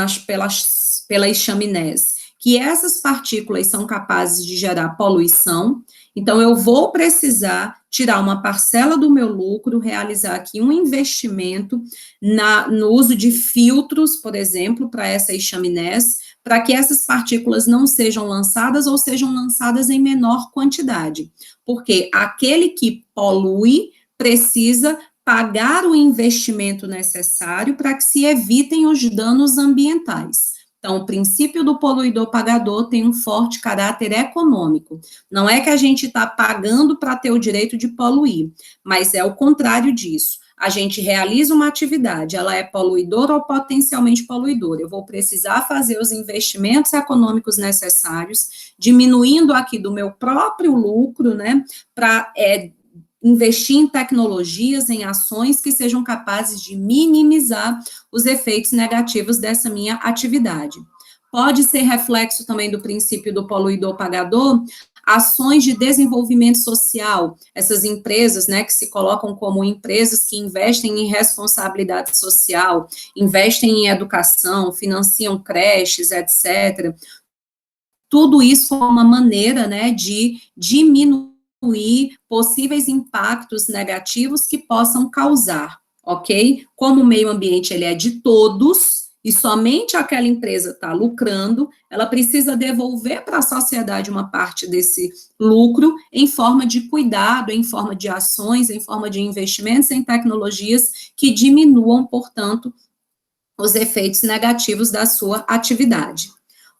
pelas chaminés, que essas partículas são capazes de gerar poluição, então eu vou precisar tirar uma parcela do meu lucro, realizar aqui um investimento no uso de filtros, por exemplo, para essas chaminés, para que essas partículas não sejam lançadas ou sejam lançadas em menor quantidade, porque aquele que polui precisa pagar o investimento necessário para que se evitem os danos ambientais. Então, o princípio do poluidor-pagador tem um forte caráter econômico. Não é que a gente está pagando para ter o direito de poluir, mas é o contrário disso. A gente realiza uma atividade, ela é poluidora ou potencialmente poluidora. Eu vou precisar fazer os investimentos econômicos necessários, diminuindo aqui do meu próprio lucro, né, para investir em tecnologias, em ações que sejam capazes de minimizar os efeitos negativos dessa minha atividade. Pode ser reflexo também do princípio do poluidor-pagador, ações de desenvolvimento social, essas empresas, né, que se colocam como empresas que investem em responsabilidade social, investem em educação, financiam creches, etc. Tudo isso como uma maneira, né, de diminuir possíveis impactos negativos que possam causar, ok? Como o meio ambiente ele é de todos, e somente aquela empresa está lucrando, ela precisa devolver para a sociedade uma parte desse lucro em forma de cuidado, em forma de ações, em forma de investimentos em tecnologias que diminuam, portanto, os efeitos negativos da sua atividade.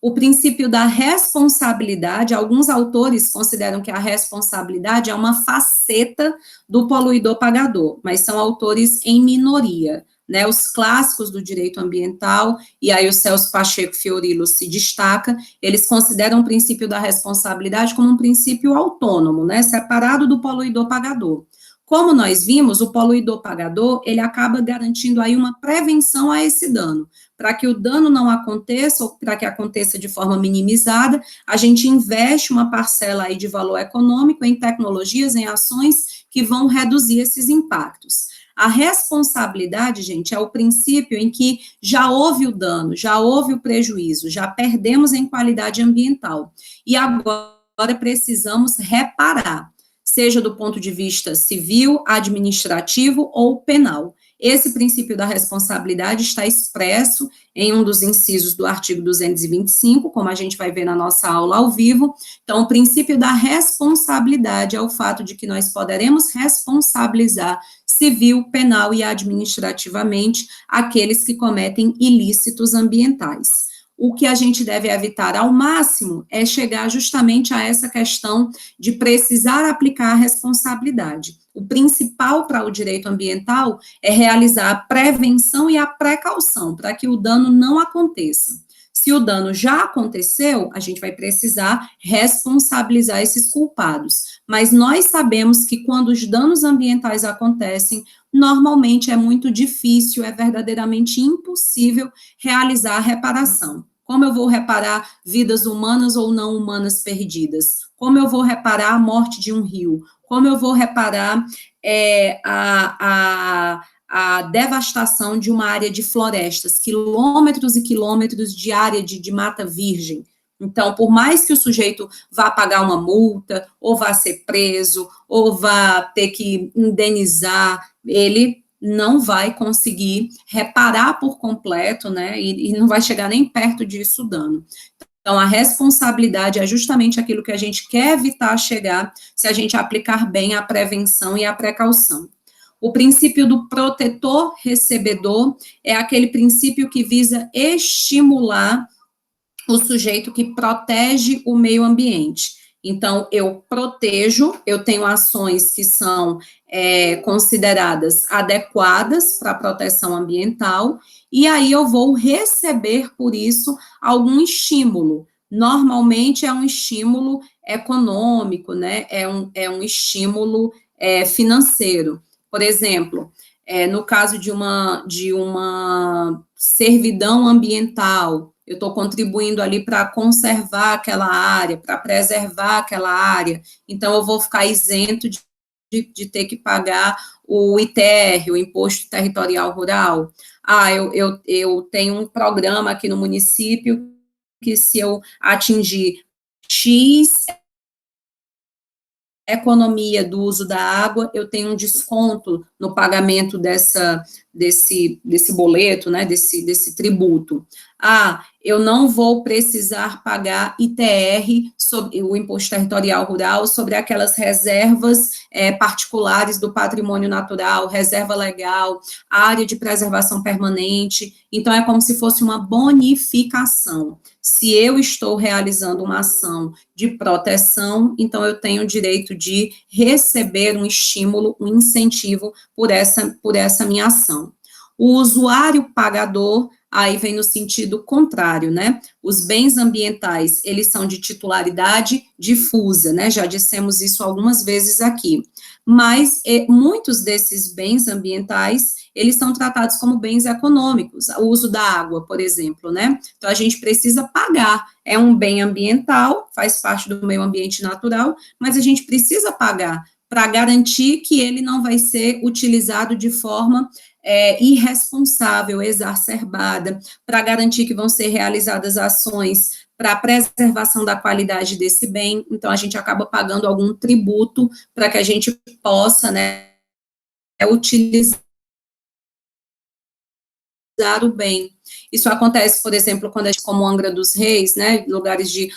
O princípio da responsabilidade, alguns autores consideram que a responsabilidade é uma faceta do poluidor-pagador, mas são autores em minoria, né? Os clássicos do direito ambiental, e aí o Celso Pacheco Fiorillo se destaca, eles consideram o princípio da responsabilidade como um princípio autônomo, né? Separado do poluidor-pagador. Como nós vimos, o poluidor-pagador, ele acaba garantindo aí uma prevenção a esse dano. Para que o dano não aconteça, ou para que aconteça de forma minimizada, a gente investe uma parcela aí de valor econômico em tecnologias, em ações que vão reduzir esses impactos. A responsabilidade, gente, é o princípio em que já houve o dano, já houve o prejuízo, já perdemos em qualidade ambiental. E agora precisamos reparar, seja do ponto de vista civil, administrativo ou penal. Esse princípio da responsabilidade está expresso em um dos incisos do artigo 225, como a gente vai ver na nossa aula ao vivo. Então, o princípio da responsabilidade é o fato de que nós poderemos responsabilizar civil, penal e administrativamente aqueles que cometem ilícitos ambientais. O que a gente deve evitar ao máximo é chegar justamente a essa questão de precisar aplicar a responsabilidade. O principal para o direito ambiental é realizar a prevenção e a precaução, para que o dano não aconteça. Se o dano já aconteceu, a gente vai precisar responsabilizar esses culpados. Mas nós sabemos que quando os danos ambientais acontecem, normalmente é muito difícil, é verdadeiramente impossível realizar a reparação. Como eu vou reparar vidas humanas ou não humanas perdidas? Como eu vou reparar a morte de um rio? Como eu vou reparar a devastação de uma área de florestas, quilômetros e quilômetros de área de mata virgem? Então, por mais que o sujeito vá pagar uma multa, ou vá ser preso, ou vá ter que indenizar, ele não vai conseguir reparar por completo, né, e não vai chegar nem perto disso o dano. Então, a responsabilidade é justamente aquilo que a gente quer evitar chegar se a gente aplicar bem a prevenção e a precaução. O princípio do protetor-recebedor é aquele princípio que visa estimular o sujeito que protege o meio ambiente. Então, eu protejo, eu tenho ações que são consideradas adequadas para a proteção ambiental, e aí eu vou receber por isso algum estímulo. Normalmente é um estímulo econômico, né? É um estímulo financeiro. Por exemplo, no caso de uma servidão ambiental, eu estou contribuindo ali para conservar aquela área, para preservar aquela área, então eu vou ficar isento de de ter que pagar o ITR, o Imposto Territorial Rural. Eu tenho um programa aqui no município que, se eu atingir X economia do uso da água, eu tenho um desconto no pagamento desse boleto, né, desse tributo. Eu não vou precisar pagar ITR, sobre o Imposto Territorial Rural, sobre aquelas reservas particulares do patrimônio natural, reserva legal, área de preservação permanente. Então, é como se fosse uma bonificação. Se eu estou realizando uma ação de proteção, então eu tenho o direito de receber um estímulo, um incentivo por essa minha ação. O usuário pagador, aí vem no sentido contrário, né? Os bens ambientais, eles são de titularidade difusa, né? Já dissemos isso algumas vezes aqui. Mas muitos desses bens ambientais, eles são tratados como bens econômicos, o uso da água, por exemplo, né? Então, a gente precisa pagar, é um bem ambiental, faz parte do meio ambiente natural, mas a gente precisa pagar para garantir que ele não vai ser utilizado de forma irresponsável, exacerbada, para garantir que vão ser realizadas ações para a preservação da qualidade desse bem. Então, a gente acaba pagando algum tributo para que a gente possa, né, utilizar o bem. Isso acontece, por exemplo, quando a gente, como Angra dos Reis, né, lugares de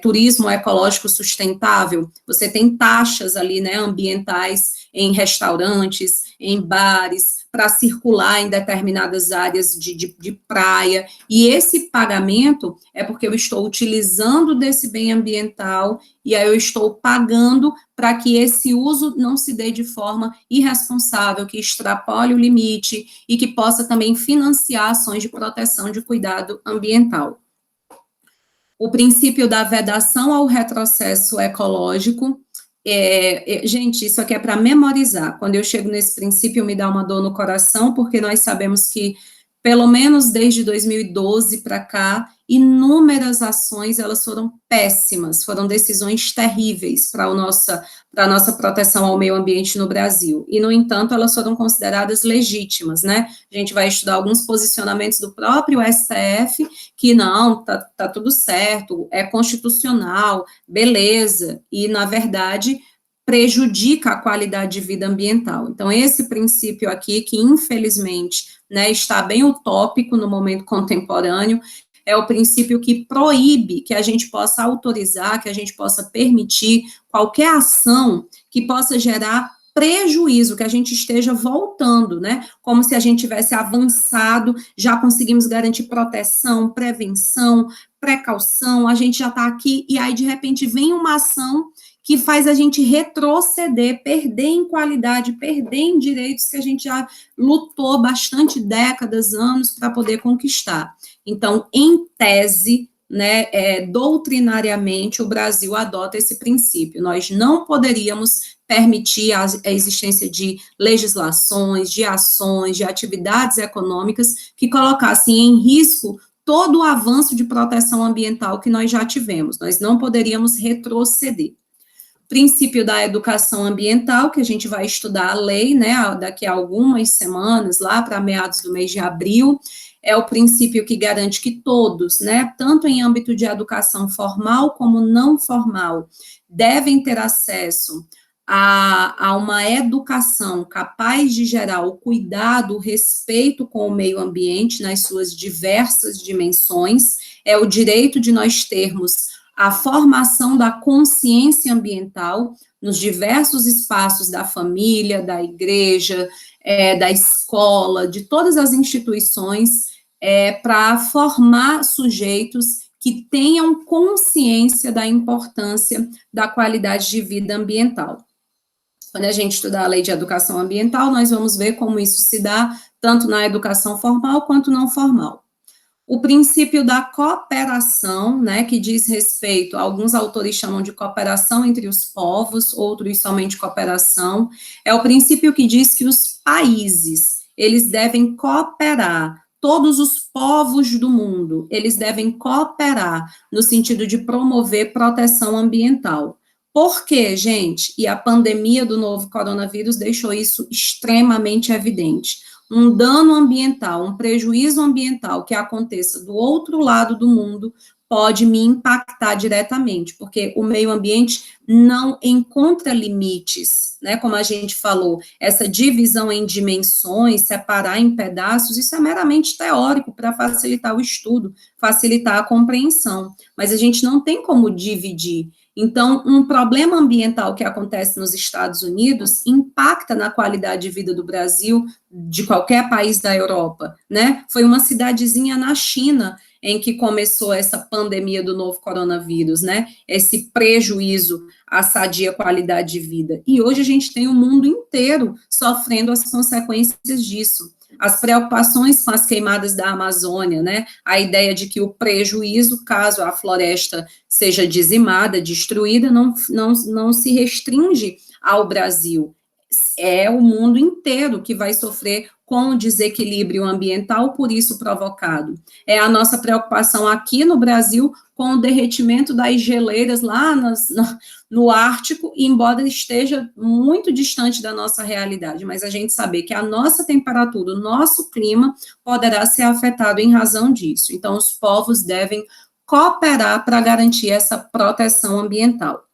turismo ecológico sustentável, você tem taxas ali, né, ambientais em restaurantes, em bares, para circular em determinadas áreas de praia, e esse pagamento é porque eu estou utilizando desse bem ambiental, e aí eu estou pagando para que esse uso não se dê de forma irresponsável, que extrapole o limite, e que possa também financiar ações de proteção de cuidado ambiental. O princípio da vedação ao retrocesso ecológico, gente, isso aqui é para memorizar. Quando eu chego nesse princípio, me dá uma dor no coração, porque nós sabemos que, pelo menos desde 2012 para cá, inúmeras ações, elas foram péssimas, foram decisões terríveis para a nossa proteção ao meio ambiente no Brasil. E, no entanto, elas foram consideradas legítimas, né? A gente vai estudar alguns posicionamentos do próprio STF, que não, tá tudo certo, é constitucional, beleza, e, na verdade, prejudica a qualidade de vida ambiental. Então, esse princípio aqui, que infelizmente, né, está bem utópico no momento contemporâneo, é o princípio que proíbe que a gente possa autorizar, que a gente possa permitir qualquer ação que possa gerar prejuízo, que a gente esteja voltando, né, como se a gente tivesse avançado, já conseguimos garantir proteção, prevenção, precaução, a gente já está aqui, e aí, de repente, vem uma ação que faz a gente retroceder, perder em qualidade, perder em direitos que a gente já lutou bastante décadas, anos, para poder conquistar. Então, em tese, né, doutrinariamente, o Brasil adota esse princípio. Nós não poderíamos permitir a existência de legislações, de ações, de atividades econômicas que colocassem em risco todo o avanço de proteção ambiental que nós já tivemos. Nós não poderíamos retroceder. Princípio da educação ambiental, que a gente vai estudar a lei, né, daqui a algumas semanas, lá para meados do mês de abril, é o princípio que garante que todos, né, tanto em âmbito de educação formal como não formal, devem ter acesso a uma educação capaz de gerar o cuidado, o respeito com o meio ambiente nas suas diversas dimensões, é o direito de nós termos a formação da consciência ambiental nos diversos espaços da família, da igreja, da escola, de todas as instituições, para formar sujeitos que tenham consciência da importância da qualidade de vida ambiental. Quando a gente estudar a lei de educação ambiental, nós vamos ver como isso se dá tanto na educação formal quanto não formal. O princípio da cooperação, né, que diz respeito, alguns autores chamam de cooperação entre os povos, outros somente cooperação, é o princípio que diz que os países, eles devem cooperar, todos os povos do mundo, eles devem cooperar no sentido de promover proteção ambiental. Por quê, gente? E a pandemia do novo coronavírus deixou isso extremamente evidente. Um dano ambiental, um prejuízo ambiental que aconteça do outro lado do mundo pode me impactar diretamente, porque o meio ambiente não encontra limites, né? Como a gente falou, essa divisão em dimensões, separar em pedaços, isso é meramente teórico para facilitar o estudo, facilitar a compreensão, mas a gente não tem como dividir. Então, um problema ambiental que acontece nos Estados Unidos impacta na qualidade de vida do Brasil, de qualquer país da Europa, né? Foi uma cidadezinha na China em que começou essa pandemia do novo coronavírus, né? Esse prejuízo à sadia qualidade de vida. E hoje a gente tem o mundo inteiro sofrendo as consequências disso. As preocupações com as queimadas da Amazônia, né? A ideia de que o prejuízo, caso a floresta seja dizimada, destruída, não se restringe ao Brasil. É o mundo inteiro que vai sofrer com o desequilíbrio ambiental por isso provocado. É a nossa preocupação aqui no Brasil com o derretimento das geleiras lá no Ártico, embora esteja muito distante da nossa realidade, mas a gente saber que a nossa temperatura, o nosso clima, poderá ser afetado em razão disso. Então, os povos devem cooperar para garantir essa proteção ambiental.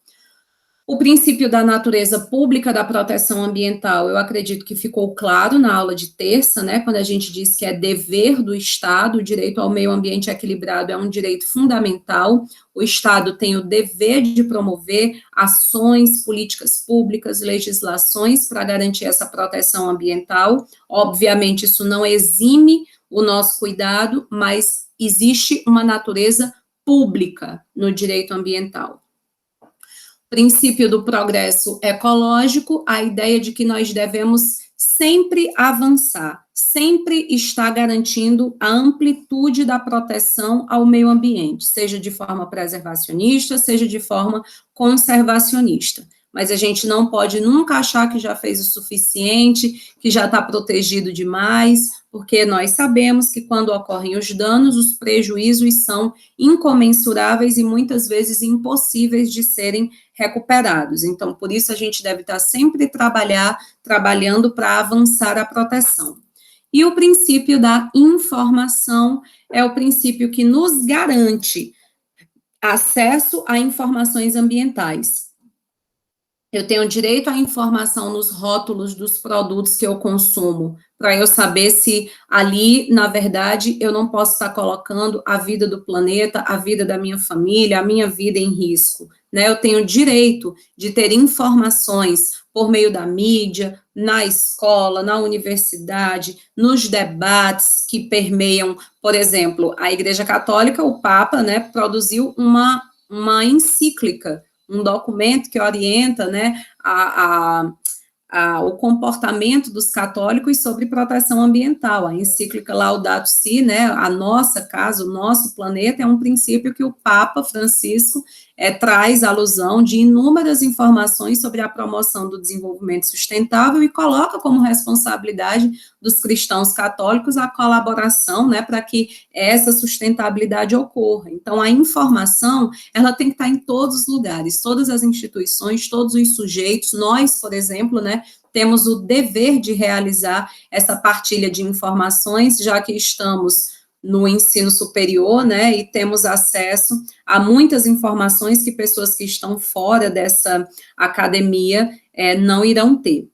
O princípio da natureza pública da proteção ambiental, eu acredito que ficou claro na aula de terça, né, quando a gente diz que é dever do Estado, o direito ao meio ambiente equilibrado é um direito fundamental, o Estado tem o dever de promover ações, políticas públicas, legislações para garantir essa proteção ambiental, obviamente isso não exime o nosso cuidado, mas existe uma natureza pública no direito ambiental. Princípio do progresso ecológico, a ideia de que nós devemos sempre avançar, sempre estar garantindo a amplitude da proteção ao meio ambiente, seja de forma preservacionista, seja de forma conservacionista. Mas a gente não pode nunca achar que já fez o suficiente, que já está protegido demais, porque nós sabemos que quando ocorrem os danos, os prejuízos são incomensuráveis e muitas vezes impossíveis de serem recuperados. Então, por isso a gente deve estar sempre trabalhando para avançar a proteção. E o princípio da informação é o princípio que nos garante acesso a informações ambientais. Eu tenho direito à informação nos rótulos dos produtos que eu consumo, para eu saber se ali, na verdade, eu não posso estar colocando a vida do planeta, a vida da minha família, a minha vida em risco, né? Eu tenho direito de ter informações por meio da mídia, na escola, na universidade, nos debates que permeiam, por exemplo, a Igreja Católica, o Papa, né, produziu uma encíclica, um documento que orienta, né, o comportamento dos católicos sobre proteção ambiental. A encíclica Laudato Si, né, a nossa casa, o nosso planeta, é um princípio que o Papa Francisco traz alusão de inúmeras informações sobre a promoção do desenvolvimento sustentável e coloca como responsabilidade dos cristãos católicos a colaboração, né, para que essa sustentabilidade ocorra. Então, a informação, ela tem que estar em todos os lugares, todas as instituições, todos os sujeitos. Nós, por exemplo, né, temos o dever de realizar essa partilha de informações, já que estamos no ensino superior, né, e temos acesso a muitas informações que pessoas que estão fora dessa academia não irão ter.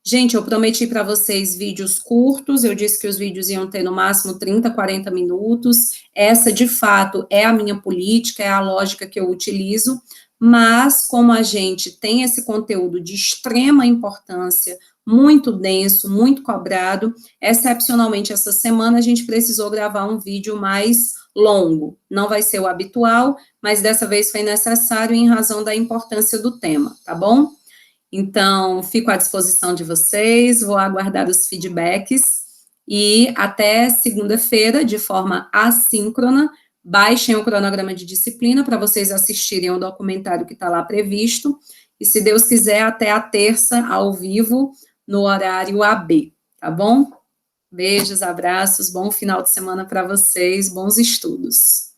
Gente, eu prometi para vocês vídeos curtos, eu disse que os vídeos iam ter no máximo 30, 40 minutos, essa, de fato, é a minha política, é a lógica que eu utilizo, mas como a gente tem esse conteúdo de extrema importância, muito denso, muito cobrado, excepcionalmente essa semana a gente precisou gravar um vídeo mais longo, não vai ser o habitual, mas dessa vez foi necessário em razão da importância do tema, tá bom? Então, fico à disposição de vocês, vou aguardar os feedbacks e até segunda-feira, de forma assíncrona, baixem o cronograma de disciplina para vocês assistirem ao documentário que está lá previsto, e se Deus quiser, até a terça, ao vivo, no horário AB, tá bom? Beijos, abraços, bom final de semana para vocês, bons estudos.